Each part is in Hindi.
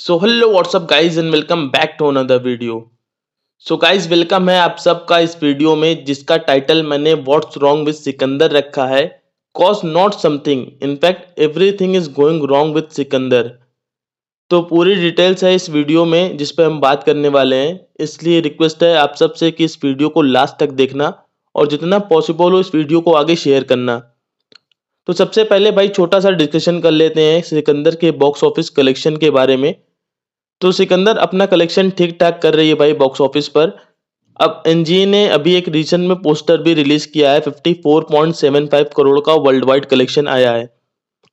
So hello what's up guys and welcome back to another video. So guys welcome है आप सबका इस वीडियो में जिसका टाइटल मैंने व्हाट्स रॉन्ग विद सिकंदर रखा है। Cause not something, in fact everything is going wrong with Sikandar. तो पूरी डिटेल्स है इस वीडियो में जिस पे हम बात करने वाले हैं, इसलिए रिक्वेस्ट है आप सबसे कि इस वीडियो को लास्ट तक देखना और जितना पॉसिबल हो इस वीडियो को आगे शेयर करना। तो सबसे पहले भाई छोटा सा डिस्कशन कर लेते हैं सिकंदर के बॉक्स ऑफिस कलेक्शन के बारे में। तो सिकंदर अपना कलेक्शन ठीक ठाक कर रही है भाई बॉक्स ऑफिस पर। अब एनजीए ने अभी एक रिसेंट में पोस्टर भी रिलीज किया है, 54.75 करोड़ का वर्ल्ड वाइड कलेक्शन आया है।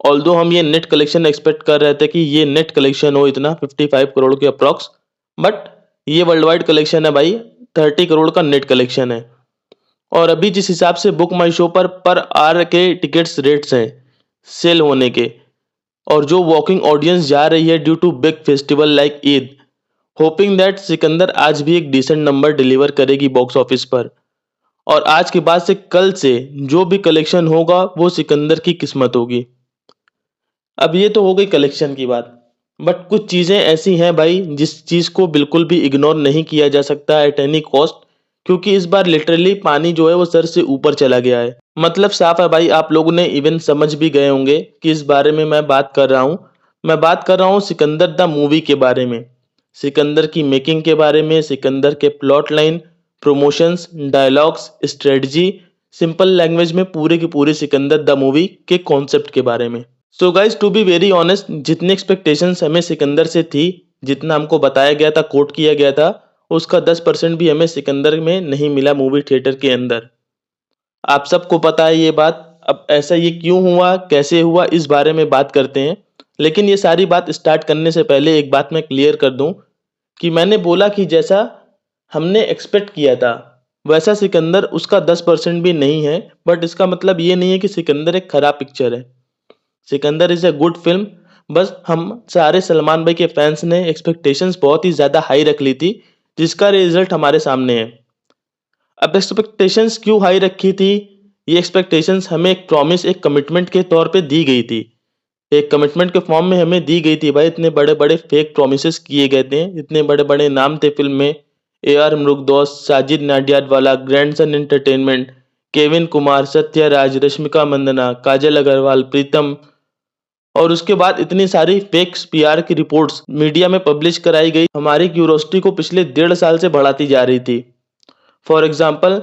ऑल्दो हम ये नेट कलेक्शन एक्सपेक्ट कर रहे थे कि ये नेट कलेक्शन हो इतना 55 करोड़ के अप्रॉक्स, बट ये वर्ल्ड वाइड कलेक्शन है भाई, 30 करोड़ का नेट कलेक्शन है। और अभी जिस हिसाब से बुक माई शो पर आर के टिकट्स रेट्स हैं सेल होने के, और जो वॉकिंग ऑडियंस जा रही है due to big festival like Eid, hoping that Sikandar आज भी एक डिसेंट नंबर डिलीवर करेगी बॉक्स ऑफिस पर। और आज के बाद से कल से जो भी कलेक्शन होगा वो सिकंदर की किस्मत होगी। अब ये तो हो गई कलेक्शन की बात, बट कुछ चीज़ें ऐसी हैं भाई जिस चीज़ को बिल्कुल भी इग्नोर नहीं किया जा सकता एट एनी कॉस्ट, क्योंकि इस बार लिटरली पानी जो है वो सर से ऊपर चला गया है। मतलब साफ है भाई, आप लोगों ने इवन समझ भी गए होंगे कि इस बारे में मैं बात कर रहा हूँ। मैं बात कर रहा हूँ सिकंदर द मूवी के बारे में, सिकंदर की मेकिंग के बारे में, सिकंदर के plot line, promotions, dialogues, strategy, simple language में पूरे की पूरी सिकंदर द मूवी के कॉन्सेप्ट के बारे में। So guys to be very honest, जितनी एक्सपेक्टेशंस हमें सिकंदर से थी, जितना हमको बताया गया था, कोट किया गया था, उसका 10% भी हमें सिकंदर में नहीं मिला मूवी थिएटर के अंदर। आप सबको पता है ये बात। अब ऐसा ये क्यों हुआ, कैसे हुआ, इस बारे में बात करते हैं। लेकिन ये सारी बात स्टार्ट करने से पहले एक बात मैं क्लियर कर दूं कि मैंने बोला कि जैसा हमने एक्सपेक्ट किया था वैसा सिकंदर उसका 10% भी नहीं है, बट इसका मतलब ये नहीं है कि सिकंदर एक खराब पिक्चर है। Sikandar is a good film. बस हम सारे सलमान भाई के फैंस ने एक्सपेक्टेशंस बहुत ही ज़्यादा हाई रख ली थी, जिसका रिजल्ट हमारे सामने है। अब एक्सपेक्टेशंस क्यों हाई रखी थी? ये एक्सपेक्टेशंस हमें एक प्रॉमिस, एक कमिटमेंट के तौर पे दी गई थी। एक कमिटमेंट के फॉर्म में हमें दी गई थी भाई। इतने बड़े बड़े फेक प्रोमिस किए गए थे, इतने बड़े बड़े नाम थे फिल्म में, A R Murugadoss, Sajid Nadiadwala, Grandson Entertainment, Kevin Kumar, Sathyaraj, Rashmika Mandanna, Kajal Aggarwal, Pritam. और उसके बाद इतनी सारी फेक्स पीआर की रिपोर्ट्स मीडिया में पब्लिश कराई गई, हमारी क्यूरोसिटी को पिछले 1.5 साल से बढ़ाती जा रही थी। फॉर एग्जाम्पल,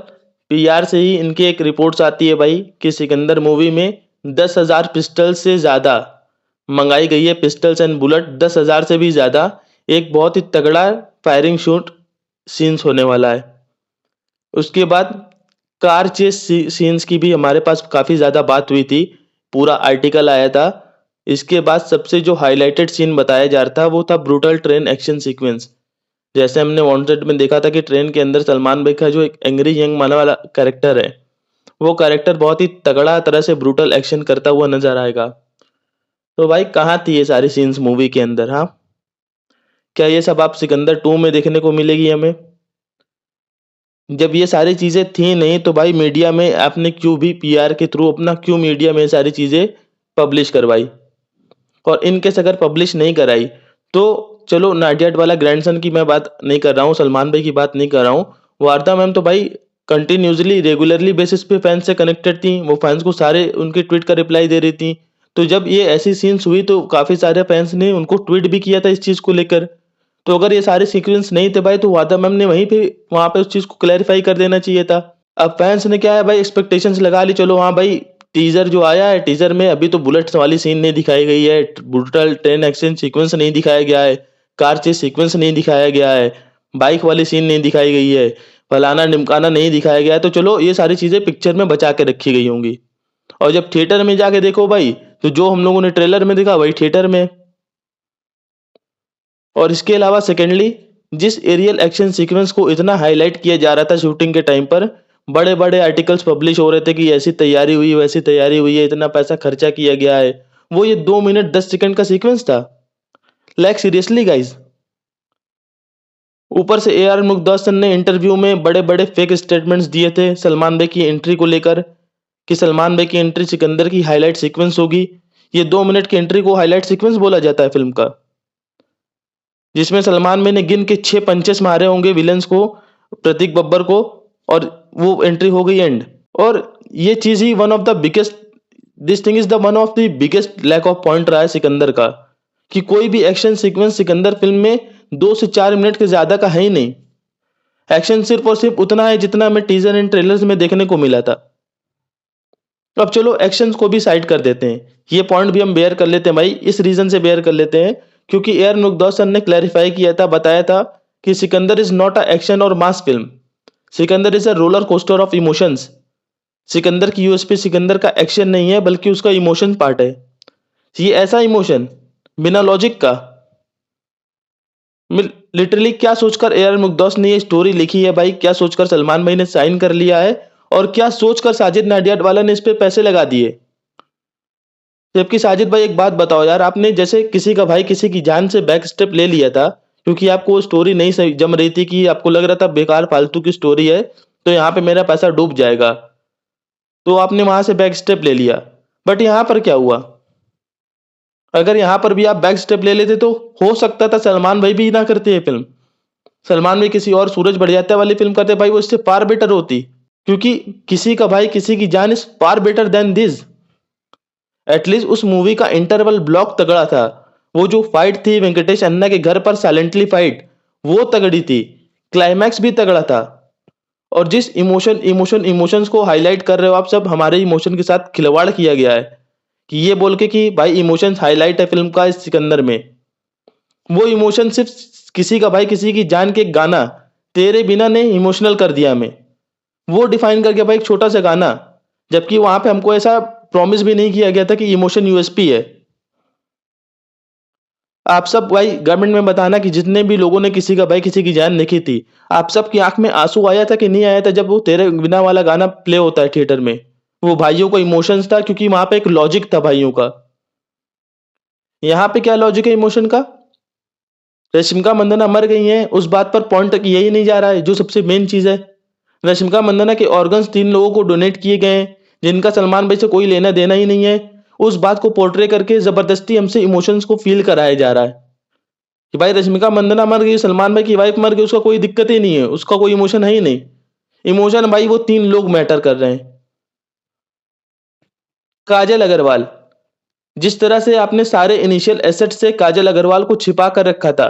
पीआर से ही इनकी एक रिपोर्ट्स आती है भाई कि सिकंदर मूवी में 10,000 पिस्टल से ज़्यादा मंगाई गई है, पिस्टल्स एंड बुलेट 10,000 से भी ज़्यादा। एक बहुत ही तगड़ा फायरिंग शूट सीन्स होने वाला है। उसके बाद कार चेस सीन्स की भी हमारे पास काफ़ी ज़्यादा बात हुई थी, पूरा आर्टिकल आया था। इसके बाद सबसे जो हाईलाइटेड सीन बताया जा रहा था वो था ब्रूटल ट्रेन एक्शन सीक्वेंस। जैसे हमने वांटेड में देखा था कि ट्रेन के अंदर सलमान भाई का जो एक एंग्री यंग मैन वाला कैरेक्टर है, वो कैरेक्टर बहुत ही तगड़ा तरह से ब्रूटल एक्शन करता हुआ नजर आएगा। तो भाई कहाँ थी ये सारी सीन्स मूवी के अंदर? हाँ, क्या ये सब आप सिकंदर 2 में देखने को मिलेगी हमें? जब ये सारी चीज़ें थी नहीं तो भाई मीडिया में आपने क्यों भी पीआर के थ्रू अपना क्यों मीडिया में ये सारी चीज़ें पब्लिश करवाई? और इन केस अगर पब्लिश नहीं कराई तो चलो, नाडियाड वाला ग्रैंडसन की मैं बात नहीं कर रहा हूँ, सलमान भाई की बात नहीं कर रहा हूँ। वारदा मैम तो भाई कंटिन्यूसली रेगुलरली बेसिस पे फैंस से कनेक्टेड थी, वो फैंस को सारे उनके ट्वीट का रिप्लाई दे रही थी। तो जब ये ऐसी सीन्स हुई तो काफ़ी सारे फैंस ने उनको ट्वीट भी किया था इस चीज़ को लेकर। तो अगर ये सारे सीक्वेंस नहीं थे भाई तो वादा मैम ने वहीं पे वहाँ पे उस चीज़ को क्लैरिफाई कर देना चाहिए था। अब फैंस ने क्या है भाई, एक्सपेक्टेशंस लगा ली। चलो हाँ भाई, टीजर जो आया है, टीजर में अभी तो बुलेट्स वाली सीन नहीं दिखाई गई है, ब्रूटल ट्रेन एक्शन सीक्वेंस नहीं दिखाया गया है, कार चेस सीक्वेंस नहीं दिखाया गया है, बाइक वाली सीन नहीं दिखाई गई है, फलाना ढिमकाना नहीं दिखाया गया है। तो चलो ये सारी चीजें पिक्चर में बचा के रखी गई होंगी। और जब थिएटर में जाके देखो भाई, तो जो हम लोगों ने ट्रेलर में देखा वही थिएटर में। और इसके अलावा सेकेंडली, जिस एरियल एक्शन सीक्वेंस को इतना हाईलाइट किया जा रहा था शूटिंग के टाइम पर, बड़े बड़े आर्टिकल्स पब्लिश हो रहे थे कि ऐसी तैयारी हुई, वैसी तैयारी हुई है, इतना पैसा खर्चा किया गया है, वो ये 2 मिनट 10 सेकंड का सीक्वेंस था। Like seriously guys. ऊपर से ए आर मुरुगदोसन ने इंटरव्यू में बड़े बड़े फेक स्टेटमेंट्स दिए थे सलमान भाई की एंट्री को लेकर, कि सलमान भाई की एंट्री सिकंदर की हाईलाइट सीक्वेंस होगी। ये 2 मिनट की एंट्री को हाईलाइट सीक्वेंस बोला जाता है फिल्म का? जिसमें सलमान भाई ने गिन के 6 पंचेस मारे होंगे विलेंस को, प्रतीक बब्बर को, और वो एंट्री हो गई एंड। और ये चीज ही one of the biggest, this thing is the one of the biggest lack of point रहा है सिकंदर का, कि कोई भी एक्शन सीक्वेंस सिकंदर फिल्म में 2 से 4 मिनट के ज्यादा का है ही नहीं। एक्शन सिर्फ और सिर्फ उतना है जितना हमें टीजर एंड ट्रेलर्स में देखने को मिला था। अब चलो एक्शंस को भी साइड कर देते हैं, ये पॉइंट भी हम बेयर कर लेते हैं भाई, इस रीजन से बेयर कर लेते हैं क्योंकि ए आर मुग्धा ने क्लैरिफाई किया था, बताया था कि Sikandar is not a action और mass film, Sikandar is a roller coaster of emotions. Sikandar की यूएसपी सिकंदर का एक्शन नहीं है बल्कि उसका इमोशन पार्ट है। ये ऐसा इमोशन बिना लॉजिक का, लिटरली क्या सोचकर ए आर मुग्धा ने ये स्टोरी लिखी है भाई, क्या सोचकर सलमान भाई ने साइन कर लिया है, और क्या सोचकर साजिद नाडियाडवाला ने इस पे पैसे लगा दिए। जबकि साजिद भाई एक बात बताओ यार, आपने जैसे किसी का भाई किसी की जान से बैक स्टेप ले लिया था क्योंकि आपको वो स्टोरी नहीं सही जम रही थी, कि आपको लग रहा था बेकार फालतू की स्टोरी है तो यहाँ पे मेरा पैसा डूब जाएगा, तो आपने वहां से बैक स्टेप ले लिया। बट यहाँ पर क्या हुआ, अगर यहाँ पर भी आप बैक स्टेप ले लेते तो हो सकता था सलमान भाई भी ना करते ये फिल्म, सलमान भाई किसी और सूरज बढ़ियाता वाली फिल्म करते भाई, वो इससे फार बेटर होती, क्योंकि किसी का भाई किसी की जान is far better than this. At least उस मूवी का इंटरवल ब्लॉक तगड़ा था, वो जो फाइट थी वेंकटेश अन्ना के घर पर साइलेंटली फाइट, वो तगड़ी थी, क्लाइमैक्स भी तगड़ा था। और जिस इमोशंस को हाईलाइट कर रहे हो आप सब, हमारे इमोशन के साथ खिलवाड़ किया गया है कि ये बोल के कि भाई इमोशंस हाईलाइट है फिल्म का इस सिकंदर में। वो इमोशन सिर्फ किसी का भाई किसी की जान के गाना तेरे बिना ने इमोशनल कर दिया हमें, वो डिफाइन कर गया भाई एक छोटा सा गाना, जबकि वहां पे हमको ऐसा प्रॉमिस भी नहीं किया गया था कि इमोशन यूएसपी है। आप सब भाई गवर्नमेंट में बताना कि जितने भी लोगों ने किसी का भाई किसी की जान देखी थी, आप सब की आंख में आंसू आया था कि नहीं आया था जब वो तेरे बिना वाला गाना प्ले होता है थिएटर में। वो भाइयों को इमोशंस था क्योंकि वहां पे एक लॉजिक था भाइयों का। यहाँ पे क्या लॉजिक है इमोशन का, रश्मिका मंदाना मर गई हैं उस बात पर पॉइंट तक यही नहीं जा रहा है जो सबसे मेन चीज है। रश्मिका मंदाना के ऑर्गन्स 3 लोगों को डोनेट किए गए हैं जिनका सलमान भाई से कोई लेना देना ही नहीं है, उस बात को पोर्ट्रे करके जबरदस्ती हमसे इमोशंस को फील कराया जा रहा है कि भाई रश्मिका मंदाना मर गई, सलमान भाई की वाइफ मर गई, उसका कोई दिक्कत ही नहीं है, उसका कोई इमोशन है ही नहीं। इमोशन भाई वो 3 लोग मैटर कर रहे हैं। काजल अग्रवाल, जिस तरह से आपने सारे इनिशियल एसेट से काजल अग्रवाल को छिपा कर रखा था,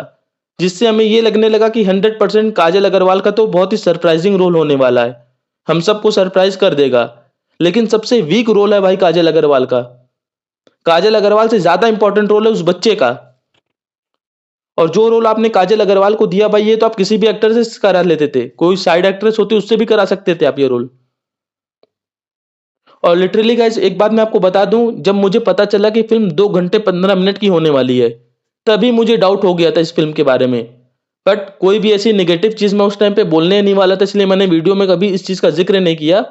जिससे हमें ये लगने लगा कि 100% काजल अग्रवाल का तो बहुत ही सरप्राइजिंग रोल होने वाला है, हम सबको सरप्राइज कर देगा, लेकिन सबसे वीक रोल है भाई काजल अग्रवाल का। काजल अग्रवाल से ज्यादा इंपॉर्टेंट रोल है उस बच्चे का, और जो रोल आपने काजल अग्रवाल को दिया भाई, ये तो आप किसी भी एक्टर से करा लेते थे, कोई साइड एक्ट्रेस होती उससे भी करा सकते थे आप ये रोल। और लिटरली गाइस एक बात मैं आपको बता दूं, जब मुझे पता चला कि फिल्म 2 घंटे 15 मिनट की होने वाली है, तभी मुझे डाउट हो गया था इस फिल्म के बारे में। बट कोई भी ऐसी नेगेटिव चीज मैं उस टाइम पे बोलने नहीं वाला था, इसलिए मैंने वीडियो में कभी इस चीज का जिक्र नहीं किया।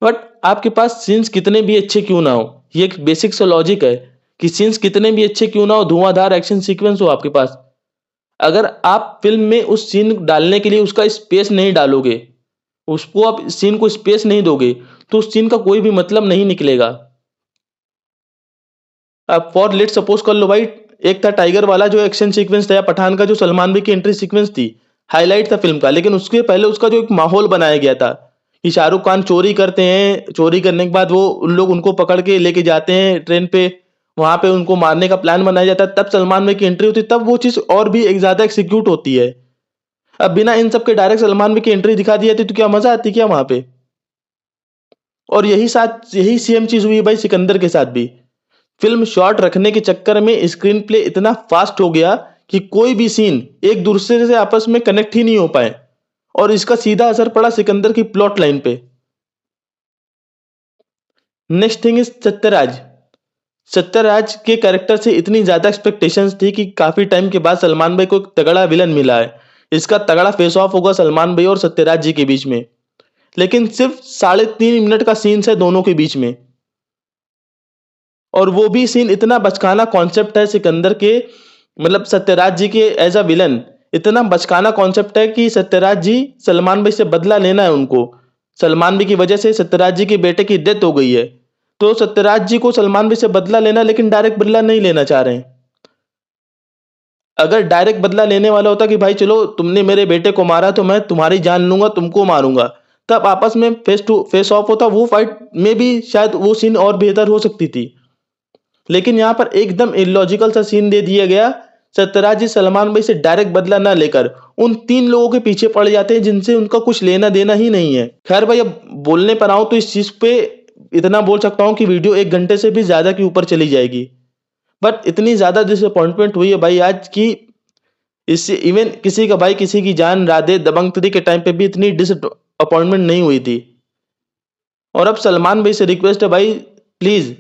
बट आपके पास सीन्स कितने भी अच्छे क्यों ना हो, ये एक बेसिक सा लॉजिक है कि सीन्स कितने भी अच्छे क्यों ना हो, धुआंधार एक्शन सीक्वेंस हो आपके पास, अगर आप फिल्म में उस सीन डालने के लिए उसका स्पेस नहीं डालोगे, उसको आप सीन को स्पेस नहीं दोगे, तो उस सीन का कोई भी मतलब नहीं निकलेगा। अब फॉर लेट सपोज कर लो भाई, एक था टाइगर वाला जो एक्शन सीक्वेंस था, या पठान का जो सलमान भाई की एंट्री सीक्वेंस थी, हाईलाइट था फिल्म का, लेकिन उसके पहले उसका जो एक माहौल बनाया गया था कि शाहरुख खान चोरी करते हैं, चोरी करने के बाद वो उन लोग उनको पकड़ के लेके जाते हैं ट्रेन पे, वहां पे उनको मारने का प्लान बनाया जाता है, तब सलमान भाई की एंट्री होती है, तब वो चीज और भी एक ज्यादा एक्सिक्यूट होती है। अब बिना इन सब के डायरेक्ट सलमान भाई की एंट्री दिखा दी जाती तो क्या मजा आती क्या वहां पे। और यही सेम चीज हुई भाई सिकंदर के साथ भी, फिल्म शॉर्ट रखने के चक्कर में स्क्रीन प्ले इतना फास्ट हो गया कि कोई भी सीन एक दूसरे से आपस में कनेक्ट ही नहीं हो पाए, और इसका सीधा असर पड़ा सिकंदर की प्लॉट लाइन पे। Next thing is Sathyaraj. Sathyaraj के कैरेक्टर से इतनी ज्यादा एक्सपेक्टेशंस थी कि काफी टाइम के बाद सलमान भाई को एक तगड़ा विलन मिला है, इसका तगड़ा फेस ऑफ होगा सलमान भाई और सत्यराज जी के बीच में, लेकिन सिर्फ 3.5 मिनट का सीन है दोनों के बीच में, और वो भी सीन इतना बचकाना कॉन्सेप्ट है सिकंदर के, मतलब सत्यराज जी के एज अ विलन, इतना बचकाना कॉन्सेप्ट है कि सत्यराज जी सलमान भाई से बदला लेना है उनको, सलमान भाई की वजह से सत्यराज जी के बेटे की डेथ हो गई है, तो सत्यराज जी को सलमान भाई से बदला लेना, लेकिन डायरेक्ट बदला नहीं लेना चाह रहे हैं। अगर डायरेक्ट बदला लेने वाला होता कि भाई चलो तुमने मेरे बेटे को मारा तो मैं तुम्हारी जान लूंगा, तुमको मारूंगा, तब आपस में फेस टू फेस ऑफ होता, वो फाइट में भी शायद वो सीन और बेहतर हो सकती थी। लेकिन यहाँ पर एकदम इलॉजिकल सा सीन दे दिया गया। सत्यराज जी सलमान भाई से डायरेक्ट बदला ना लेकर उन 3 लोगों के पीछे पड़ जाते हैं जिनसे उनका कुछ लेना देना ही नहीं है। खैर भाई, अब बोलने पर आऊं तो इस चीज पे इतना बोल सकता हूं कि वीडियो 1 घंटे से भी ज्यादा के ऊपर चली जाएगी। बट इतनी ज्यादा डिसअपॉइंटमेंट हुई है भाई आज की, इससे इवन किसी का भाई किसी की जान राधे दबंग 3 के टाइम पे भी इतनी डिसअपॉइंटमेंट नहीं हुई थी। और अब सलमान भाई से रिक्वेस्ट है भाई, प्लीज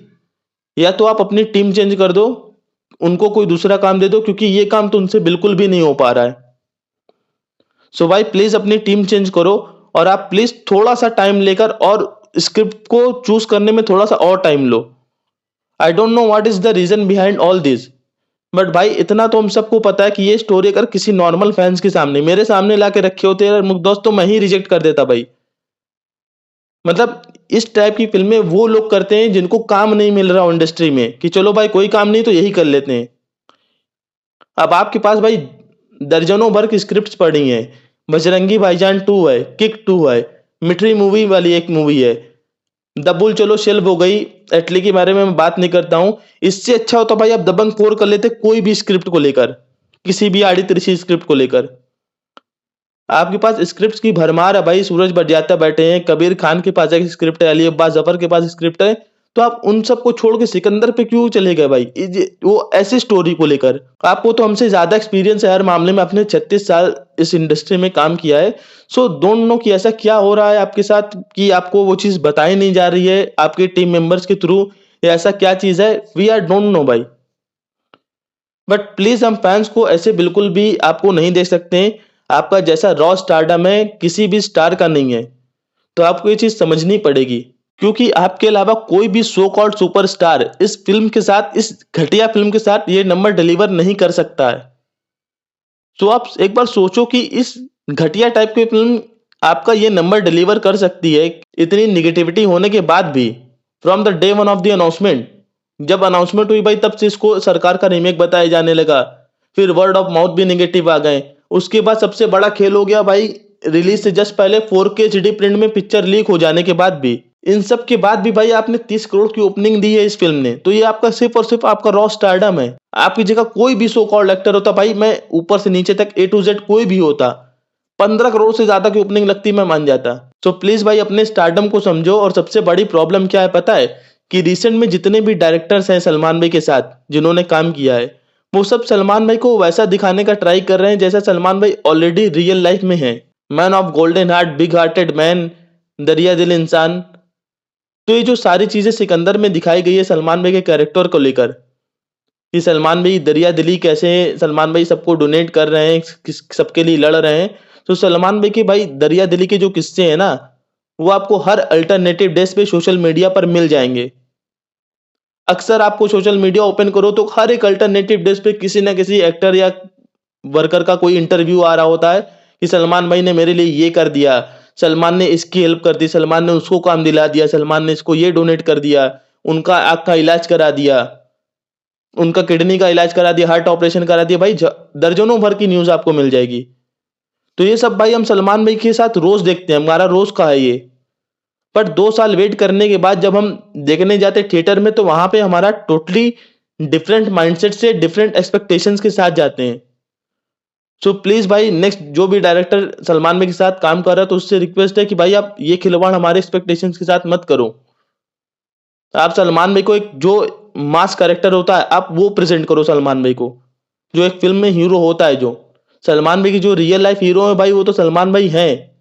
या तो आप अपनी टीम चेंज कर दो, उनको कोई दूसरा काम दे दो, क्योंकि ये काम तो उनसे बिल्कुल भी नहीं हो पा रहा है। सो भाई प्लीज अपनी टीम चेंज करो, और आप प्लीज थोड़ा सा टाइम लेकर और स्क्रिप्ट को चूज करने में थोड़ा सा और टाइम लो। I don't know what is the reason behind all this, but भाई इतना तो हम सबको पता है कि ये स्टोरी अगर किसी नॉर्मल फैंस के सामने मेरे सामने लाके रखे होते यार मुकदोस्त, तो मैं ही रिजेक्ट कर देता भाई। मतलब इस टाइप की फिल्में वो लोग करते हैं जिनको काम नहीं मिल रहा इंडस्ट्री में, कि चलो भाई कोई काम नहीं तो यही कर लेते हैं। अब आपके पास भाई दर्जनों भर की स्क्रिप्ट्स पड़ी हैं। बजरंगी भाईजान 2 है, किक 2 है, मिठरी मूवी वाली एक मूवी है, दबुल चलो शेल्व हो गई, एटली के बारे में मैं बात नहीं करता हूं। इससे अच्छा होता भाई आप दबंग 4 कर लेते, कोई भी स्क्रिप्ट को लेकर, किसी भी आड़ी तिरछी स्क्रिप्ट को लेकर। आपके पास स्क्रिप्ट्स की भरमार है भाई, सूरज बड़जात्या बैठे हैं, कबीर खान के पास एक स्क्रिप्ट है, अली अब्बास जफर के पास स्क्रिप्ट है, तो आप उन सबको छोड़ के सिकंदर पे क्यों चले गए भाई? वो ऐसी स्टोरी को लेकर आपको तो हमसे ज्यादा एक्सपीरियंस है हर मामले में, आपने 36 साल इस इंडस्ट्री में काम किया है। सो डोंट नो कि ऐसा क्या हो रहा है आपके साथ कि आपको वो चीज बताई नहीं जा रही है आपके टीम मेंबर्स के थ्रू, या ऐसा क्या चीज है, वी आर डोंट नो भाई। बट प्लीज हम फैंस को ऐसे बिल्कुल भी आपको नहीं देख सकते हैं। आपका जैसा रॉ स्टारडम है किसी भी स्टार का नहीं है, तो आपको ये चीज समझनी पड़ेगी, क्योंकि आपके अलावा कोई भी सो कॉल्ड सुपरस्टार इस फिल्म के साथ, इस घटिया फिल्म के साथ ये नंबर डिलीवर नहीं कर सकता है। तो आप एक बार सोचो कि इस घटिया टाइप की फिल्म आपका ये नंबर डिलीवर कर सकती है, इतनी निगेटिविटी होने के बाद भी। From the day one of the announcement, जब अनाउंसमेंट हुई भाई तब से इसको सरकार का रीमेक बताया जाने लगा, फिर वर्ड ऑफ माउथ भी नेगेटिव आ गए। उसके बाद सबसे बड़ा खेल हो गया भाई, रिलीज से जस्ट पहले 4K एचडी प्रिंट में पिक्चर लीक हो जाने के बाद भी, इन सब के बाद भी भाई आपने 30 करोड़ की ओपनिंग दी है इस फिल्म ने, तो ये आपका सिर्फ और सिर्फ आपका रॉ स्टारडम है। आपकी जगह कोई भी सो कॉल्ड एक्टर होता भाई, मैं ऊपर से नीचे तक A to Z कोई भी होता, 15 करोड़ से ज्यादा की ओपनिंग लगती मैं मान जाता। सो प्लीज भाई अपने स्टारडम को समझो। और सबसे बड़ी प्रॉब्लम क्या है पता है, कि रिसेंट में जितने भी डायरेक्टर्स हैं सलमान भाई के साथ जिन्होंने काम किया है, वो सब सलमान भाई को वैसा दिखाने का ट्राई कर रहे हैं जैसा सलमान भाई ऑलरेडी रियल लाइफ में है। Man of golden heart, big hearted man, दरिया दिल इंसान। तो ये जो सारी चीजें सिकंदर में दिखाई गई है सलमान भाई के कैरेक्टर को लेकर, कि सलमान भाई दरिया दिली कैसे है, सलमान भाई सबको डोनेट कर रहे हैं, सबके लिए लड़ रहे हैं, तो सलमान भाई के भाई दरिया दिली के जो किस्से हैं ना, वो आपको हर अल्टरनेटिव डेज पे सोशल मीडिया पर मिल जाएंगे। अक्सर आपको सोशल मीडिया ओपन करो तो हर एक अल्टरनेटिव डेज पे किसी ना किसी एक्टर या वर्कर का कोई इंटरव्यू आ रहा होता है कि सलमान भाई ने मेरे लिए ये कर दिया, सलमान ने इसकी हेल्प कर दी, सलमान ने उसको काम दिला दिया, सलमान ने इसको ये डोनेट कर दिया, उनका आँख का इलाज करा दिया, उनका किडनी का इलाज करा दिया, हार्ट ऑपरेशन करा दिया। भाई दर्जनों भर की न्यूज आपको मिल जाएगी। तो ये सब भाई हम सलमान भाई के साथ रोज देखते हैं, हमारा रोज का है ये। पर 2 साल वेट करने के बाद जब हम देखने जाते थिएटर में, तो वहां पे हमारा टोटली डिफरेंट माइंडसेट से, डिफरेंट एक्सपेक्टेशंस के साथ जाते हैं। सो प्लीज भाई नेक्स्ट जो भी डायरेक्टर सलमान भाई के साथ काम कर रहा है, तो उससे रिक्वेस्ट है कि भाई आप ये खिलवाड़ हमारे एक्सपेक्टेशंस के साथ मत करो। आप सलमान भाई को एक जो मास कैरेक्टर होता है आप वो प्रेजेंट करो सलमान भाई को, जो एक फिल्म में हीरो होता है। जो सलमान भाई की जो रियल लाइफ हीरो है भाई, वो तो सलमान भाई हैं।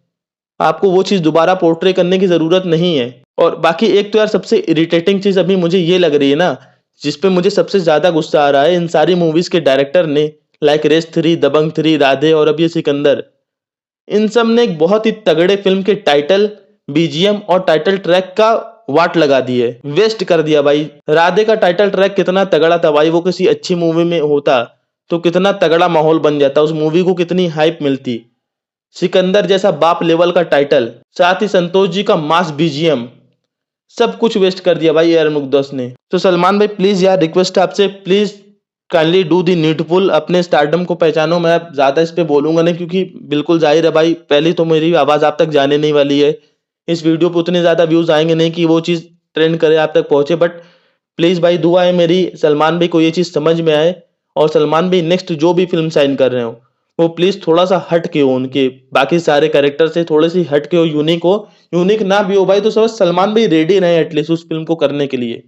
आपको वो चीज दोबारा पोर्ट्रे करने की जरूरत नहीं है। और बाकी एक तो यार सबसे इरिटेटिंग चीज अभी मुझे ये लग रही है ना, जिसपे मुझे सबसे ज्यादा गुस्सा आ रहा है, इन सारी मूवीज के डायरेक्टर ने, लाइक रेस 3, दबंग 3, राधे और अब ये सिकंदर, इन सब ने एक बहुत ही तगड़े फिल्म के टाइटल, बीजीएम और टाइटल ट्रैक का वाट लगा दी है, वेस्ट कर दिया भाई। राधे का टाइटल ट्रैक कितना तगड़ा था भाई, वो किसी अच्छी मूवी में होता तो कितना तगड़ा माहौल बन जाता, उस मूवी को कितनी हाइप मिलती। सिकंदर जैसा बाप लेवल का टाइटल, साथ ही संतोष जी का मास बीजीएम, सब कुछ वेस्ट कर दिया भाई यार मुकद्दस ने। तो सलमान भाई प्लीज यार रिक्वेस्ट है आपसे, please kindly do the needful, अपने स्टारडम को पहचानो। मैं अब ज़्यादा इस पे बोलूँगा नहीं, क्योंकि बिल्कुल ज़ाहिर है भाई, पहले तो मेरी आवाज़ आप तक जाने नहीं वाली है। इस वीडियो पे उतने ज़्यादा व्यूज़ आएँगे नहीं कि वो चीज़ ट्रेंड करे, आप तक पहुँचे। बट प्लीज़ भाई, दुआ है मेरी सलमान भाई को ये चीज़ समझ में आए, और सलमान भाई नेक्स्ट जो भी फ़िल्म साइन कर रहे हो, वो प्लीज़ थोड़ा-सा हट के हो, उनके बाकी सारे कैरेक्टर से थोड़ी-सी हट के हो, यूनिक हो। यूनिक ना भी हो भाई, तो सब सलमान भाई रेडी रहें एटलीस्ट उस फ़िल्म को करने के लिए।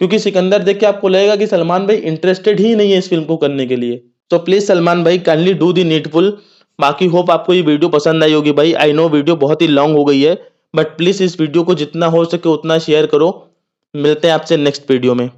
क्योंकि सिकंदर देख के आपको लगेगा कि सलमान भाई इंटरेस्टेड ही नहीं है इस फ़िल्म को करने के लिए। तो प्लीज़ सलमान भाई, काइंडली डू द नीडफुल। बाकी होप आपको ये वीडियो पसंद आई होगी भाई। आई नो वीडियो बहुत ही लॉन्ग हो गई है, बट प्लीज़ इस वीडियो को जितना हो सके उतना शेयर करो। मिलते हैं आपसे नेक्स्ट वीडियो में।